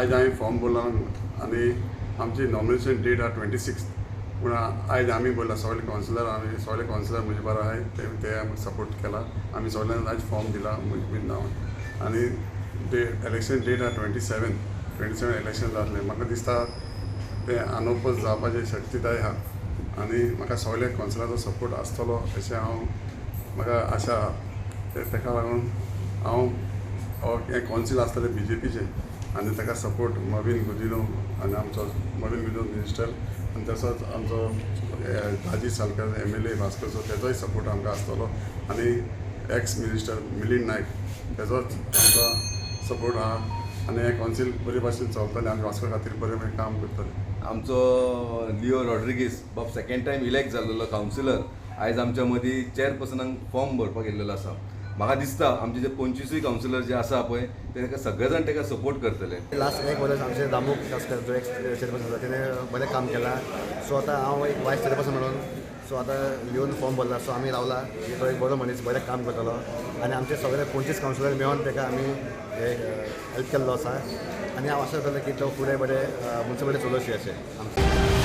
आज हांवें फॉर्म भरला आनी आमची नॉमिनेशन डेट आहा 26 पूण आयज आमी भरला सगळे कावन्सिलर म्हजे बरो आहाय ते आमकां सपोर्ट केला आमी सगळ्यांनी आयज फॉर्म दिला म्हजे नांवान आनी इलेक्शन डेट आहा 27 इलेक्शन जातलें म्हाका दिसता ते अनओपोज जावपाची शक्यताय आहा आनी म्हाका सगळे कावन्सिलराचो सपोर्ट आसतलो अशें म्हाका आशा आहा तेका लागून हांव हें कावन्सील आसतलें BJPचें आनी ताका सपोर्ट मवीन गुदिनो आनी आमचो मवीन गुदिनो मिनिस्टर आनी तसोच आमचो ताजी सालकर MLA भास्करचो तेजोय सपोर्ट आमकां आसतलो आनी एक्स मिनिस्टर मिलिंद नायक तेजोच आमकां सपोर्ट आहा आनी हें कावन्सील बरे भाशेन चलतलें आमी वास्को खातीर बरें काम करतले. आमचो लिओ रॉड्रिगीस बाब सेकंड टायम इलेक्ट जाल्लो कावन्सिलर आयज आमच्या मदीं चेअरपर्सनाक फॉर्म भरपाक येल्लो आसा. म्हाका दिसता आमचे जे 25 कावन्सिलर जे आसा पळय ते सगळे जाण ताका सपोर्ट करतले. लास्ट एक वर्स आमचे दामूक जो एक चेअरपर्सन आसा तेणें बरें काम केलां. सो आतां हांव एक वायस चेअरपर्सन म्हणून सो आतां लिओन फॉर्म भरला. सो आमी रावला तो एक बरो मनीस बरें काम करतलो आनी आमचे सगळे 25 कावन्सिलर मेळोन ताका आमी हेल्प केल्लो आसा आनी हांव आशा करतलो की तो फुडें बरें मुन्सिपालिटी चलोवची अशें आमचें.